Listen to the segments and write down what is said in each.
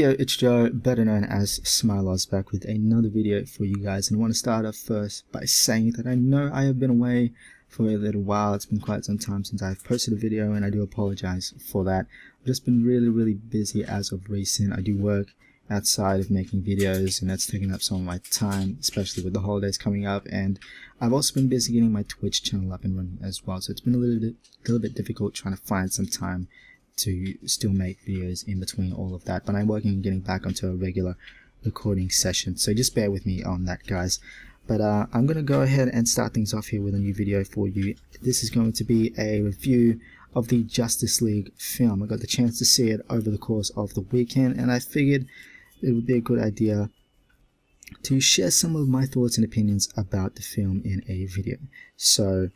yo, it's Joe, better known as Smiloz, back with another video for you guys, and I want to start off first by saying that I know I have been away for a little while. It's been quite some time since I've posted a video, and I do apologize for that. I've just been really busy as of recent. I do work outside of making videos, and that's taking up some of my time, especially with the holidays coming up, and I've also been busy getting my Twitch channel up and running as well, so it's been a little bit difficult trying to find some time to still make videos in between all of that, but I'm working on getting back onto a regular recording session, so just bear with me on that, guys. But I'm going to go ahead and start things off here with a new video for you. This is going to be a review of the Justice League film. I got the chance to see it over the course of the weekend, and I figured it would be a good idea to share some of my thoughts and opinions about the film in a video. So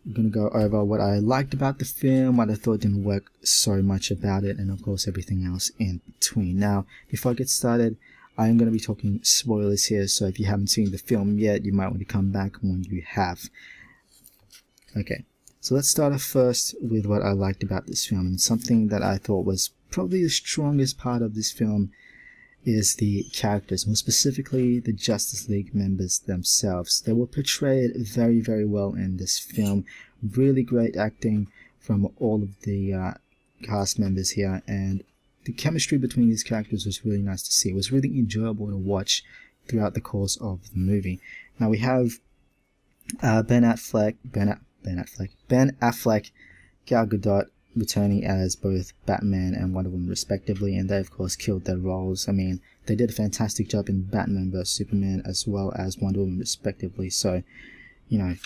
I'm going to go over what I liked about the film, what I thought didn't work so much about it, and of course everything else in between. Now, before I get started, I am going to be talking spoilers here, so if you haven't seen the film yet, you might want to come back when you have. Okay, so let's start off first with what I liked about this film, and something that I thought was probably the strongest part of this film is the characters, more specifically the Justice League members themselves. They were portrayed very well in this film. Really great acting from all of the cast members here, and the chemistry between these characters was really nice to see. It was really enjoyable to watch throughout the course of the movie. Now we have Ben Affleck, Gal Gadot returning as both Batman and Wonder Woman respectively, and they of course killed their roles. I mean, they did a fantastic job in Batman vs Superman as well as Wonder Woman respectively, so you know,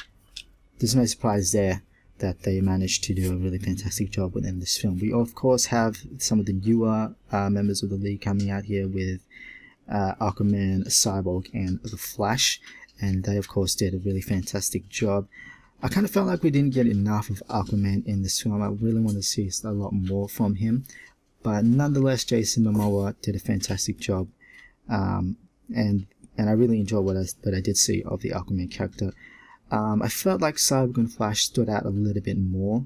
there's no surprise there that they managed to do a really fantastic job within this film. We of course have some of the newer members of the League coming out here with Aquaman, Cyborg, and The Flash, and they of course did a really fantastic job. I kind of felt like we didn't get enough of Aquaman in this film. I really want to see a lot more from him, but nonetheless, Jason Momoa did a fantastic job, and I really enjoyed what I did see of the Aquaman character. I felt like Cyborg and Flash stood out a little bit more.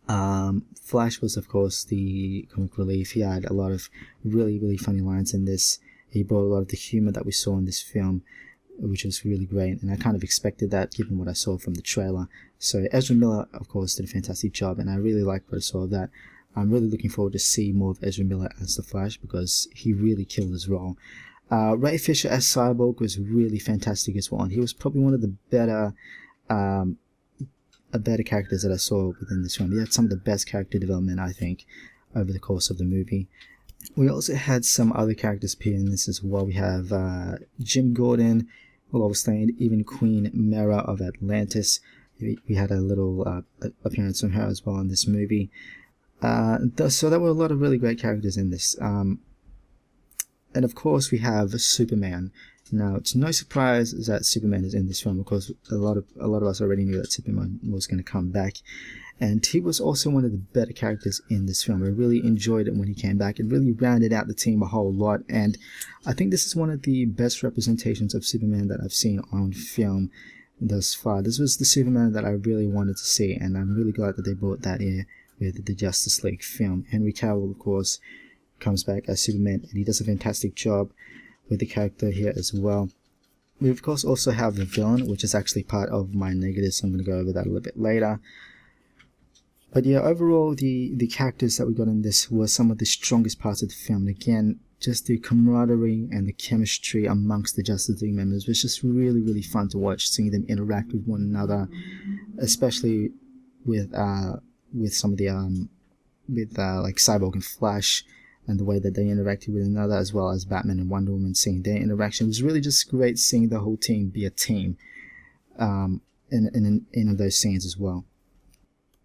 Flash was of course the comic relief. He had a lot of really funny lines in this. He brought a lot of the humor that we saw in this film, which was really great, and I kind of expected that given what I saw from the trailer. So Ezra Miller of course did a fantastic job, and I really liked what I saw of that. I'm really looking forward to see more of Ezra Miller as the Flash, because he really killed his role. Ray Fisher as Cyborg was really fantastic as well, and he was probably one of the better characters that I saw within this film. He had some of the best character development, I think, over the course of the movie. We also had some other characters appear in this as well. We have Jim Gordon, Lois Lane, even Queen Mera of Atlantis. We had a little appearance from her as well in this movie. So there were a lot of really great characters in this. And of course we have Superman. Now it's no surprise that Superman is in this film. Of course, a lot of us already knew that Superman was going to come back, and he was also one of the better characters in this film. I really enjoyed it when he came back. It really rounded out the team a whole lot, and I think this is one of the best representations of Superman that I've seen on film thus far. This was the Superman that I really wanted to see, and I'm really glad that they brought that in with the Justice League film. Henry Cavill, of course, comes back as Superman, and he does a fantastic job with the character here as well. We of course also have the villain, which is actually part of my negatives, so I'm going to go over that a little bit later. But yeah, overall the characters that we got in this were some of the strongest parts of the film. And again, just the camaraderie and the chemistry amongst the Justice League members was just really fun to watch, seeing them interact with one another, especially with some of the like Cyborg and Flash, and the way that they interacted with another, as well as Batman and Wonder Woman, seeing their interaction. It was really just great seeing the whole team be a team in those scenes as well.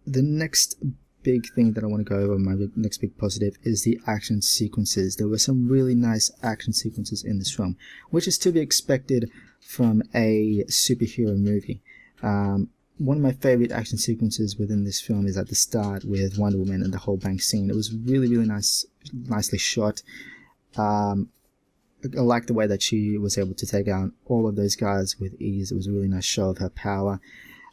The next big thing that I want to go over, my next big positive, is the action sequences. There were some really nice action sequences in this film, which is to be expected from a superhero movie. One of my favorite action sequences within this film is at the start with Wonder Woman and the whole bank scene. It was really nicely shot. I like the way that she was able to take out all of those guys with ease. It was a really nice show of her power.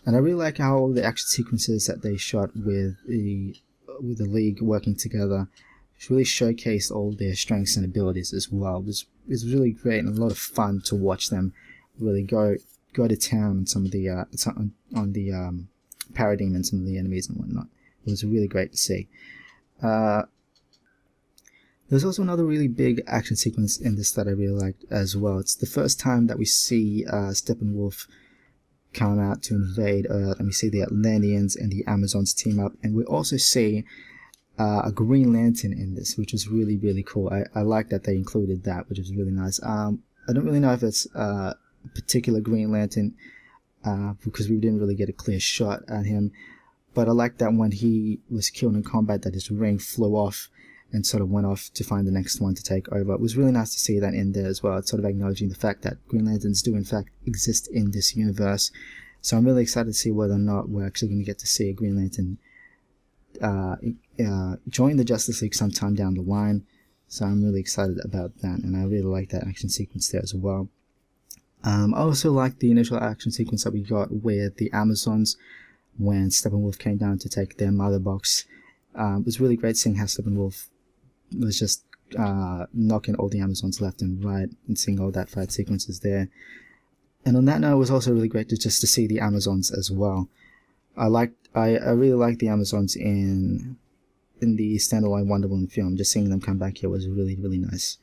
And I really like how the action sequences that they shot with the League working together really showcased all their strengths and abilities as well. It was really great and a lot of fun to watch them really go to town on some of the on the parademons and some of the enemies and whatnot. It was really great to see. There's also another really big action sequence in this that I really liked as well. It's the first time that we see Steppenwolf come out to invade Earth, and we see the Atlanteans and the Amazons team up, and we also see a Green Lantern in this, which was really, really cool. I like that they included that, which was really nice. I don't really know if it's a particular Green Lantern, because we didn't really get a clear shot at him, but I like that when he was killed in combat that his ring flew off and sort of went off to find the next one to take over. It was really nice to see that in there as well. It's sort of acknowledging the fact that Green Lanterns do in fact exist in this universe. So I'm really excited to see whether or not we're actually going to get to see a Green Lantern join the Justice League sometime down the line. So I'm really excited about that, and I really like that action sequence there as well. I also like the initial action sequence that we got with the Amazons when Steppenwolf came down to take their mother box. It was really great seeing how Steppenwolf was just knocking all the Amazons left and right, and seeing all that fight sequences there. And on that note, it was also really great to see the Amazons as well. I really liked the Amazons in the standalone Wonder Woman film. Just seeing them come back here was really, really nice.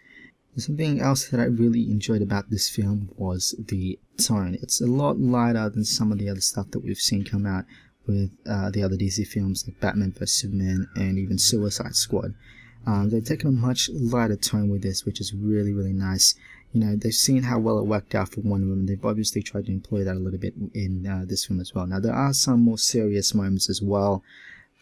Something else that I really enjoyed about this film was the tone. It's a lot lighter than some of the other stuff that we've seen come out with the other DC films like Batman vs Superman and even Suicide Squad. They've taken a much lighter tone with this, which is really, really nice. You know, they've seen how well it worked out for Wonder Woman. They've obviously tried to employ that a little bit in this film as well. Now, there are some more serious moments as well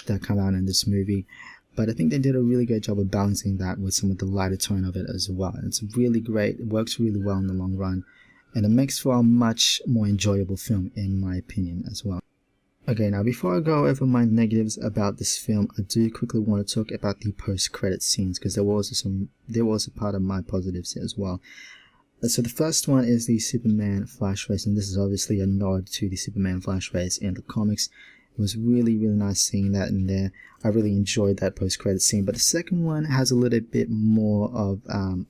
that come out in this movie, but I think they did a really great job of balancing that with some of the lighter tone of it as well. And it's really great. It works really well in the long run, and it makes for a much more enjoyable film, in my opinion, as well. Okay, now before I go over my negatives about this film, I do quickly want to talk about the post-credit scenes, because there was a part of my positives here as well. So the first one is the Superman flash race, and this is obviously a nod to the Superman flash race in the comics. It was really, really nice seeing that in there. I really enjoyed that post-credit scene. But the second one has a little bit more of an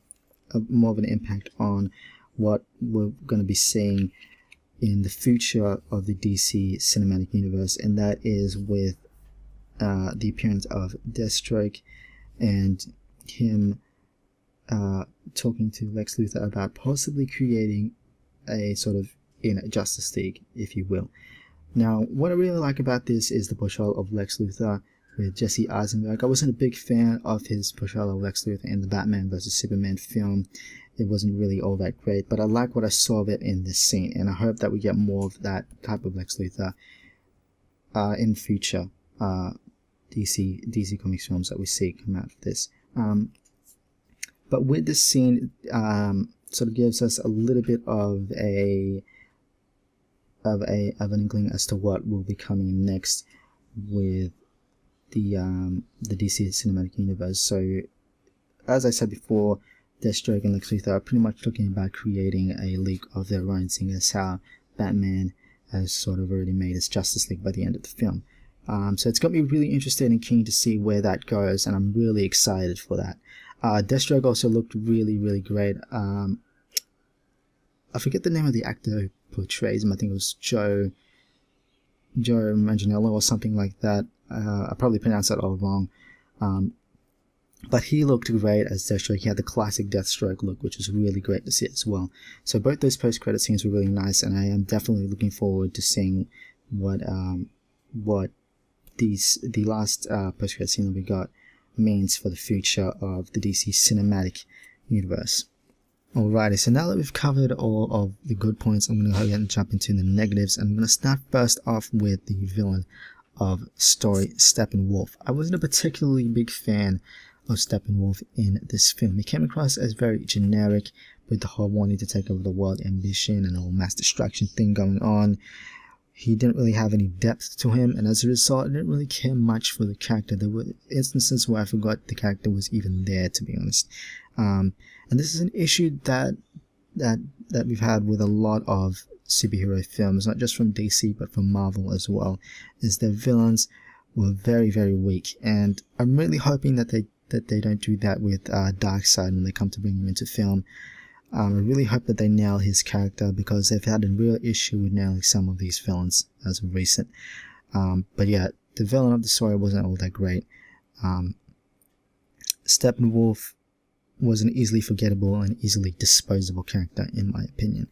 impact on what we're going to be seeing in the future of the DC cinematic universe, and that is with the appearance of Deathstroke and him talking to Lex Luthor about possibly creating a sort of Justice League, if you will. Now, what I really like about this is the portrayal of Lex Luthor with Jesse Eisenberg. I wasn't a big fan of his portrayal of Lex Luthor in the Batman vs Superman film. It wasn't really all that great, but I like what I saw of it in this scene, and I hope that we get more of that type of Lex Luthor in future DC Comics films that we see come out of this. But with this scene, sort of gives us a little bit of an inkling as to what will be coming next with the DC cinematic universe. So, as I said before, Deathstroke and Lex Luthor are pretty much looking about creating a league of their own, seeing as how Batman has sort of already made his Justice League by the end of the film. So it's got me really interested and keen to see where that goes, and I'm really excited for that. Deathstroke also looked really, really great. I forget the name of the actor who portrays him. I think it was Joe Manganiello or something like that. I probably pronounced that all wrong. But he looked great as Deathstroke. He had the classic Deathstroke look, which was really great to see as well. So both those post-credit scenes were really nice, and I am definitely looking forward to seeing what the last post-credit scene that we got means for the future of the DC cinematic universe. Alrighty, so now that we've covered all of the good points, I'm going to go ahead and jump into the negatives. I'm going to start first off with the villain of story, Steppenwolf. I wasn't a particularly big fan of Steppenwolf in this film. He came across as very generic, with the whole wanting to take over the world ambition and all mass destruction thing going on. He didn't really have any depth to him, and as a result, I didn't really care much for the character. There were instances where I forgot the character was even there, to be honest. And this is an issue that we've had with a lot of superhero films, not just from DC but from Marvel as well, is their villains were very, very weak, and I'm really hoping that they that they don't do that with Darkseid when they come to bring him into film. I really hope that they nail his character, because they've had a real issue with nailing some of these villains as of recent. But yeah, the villain of the story wasn't all that great. Steppenwolf was an easily forgettable and easily disposable character, in my opinion.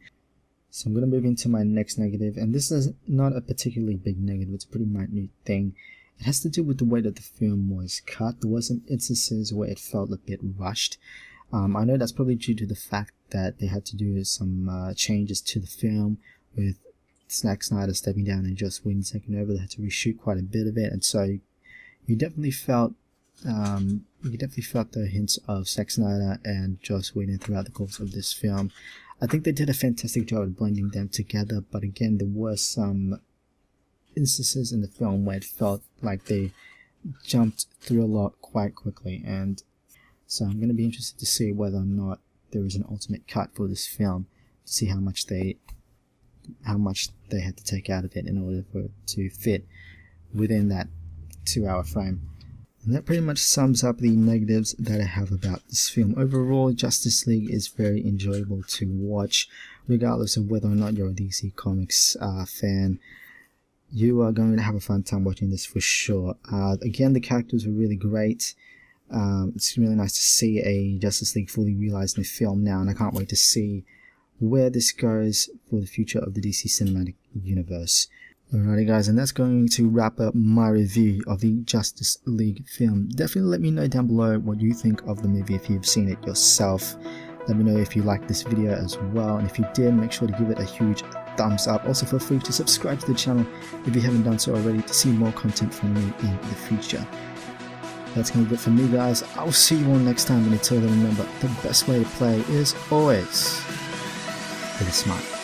So I'm going to move into my next negative, and this is not a particularly big negative, it's a pretty minute thing. It has to do with the way that the film was cut. There were some instances where it felt a bit rushed. I know that's probably due to the fact that they had to do some changes to the film, with Zack Snyder stepping down and Joss Whedon taking over. They had to reshoot quite a bit of it, and so you definitely felt the hints of Zack Snyder and Joss Whedon throughout the course of this film. I think they did a fantastic job at blending them together, but again, there were some instances in the film where it felt like they jumped through a lot quite quickly, and so I'm going to be interested to see whether or not there is an ultimate cut for this film, to see how much they had to take out of it in order for it to fit within that 2-hour frame. And that pretty much sums up the negatives that I have about this film. Overall, Justice League is very enjoyable to watch, regardless of whether or not you're a DC Comics fan. You are going to have a fun time watching this for sure. Again, the characters were really great. It's really nice to see a Justice League fully realized in the film now, and I can't wait to see where this goes for the future of the DC Cinematic Universe. Alrighty guys, and that's going to wrap up my review of the Justice League film. Definitely let me know down below what you think of the movie if you've seen it yourself. Let me know if you liked this video as well, and if you did, make sure to give it a huge thumbs up. Also feel free to subscribe to the channel if you haven't done so already, to see more content from me in the future. That's going to be it for me guys. I'll see you all next time, and until then remember, the best way to play is always pretty smart.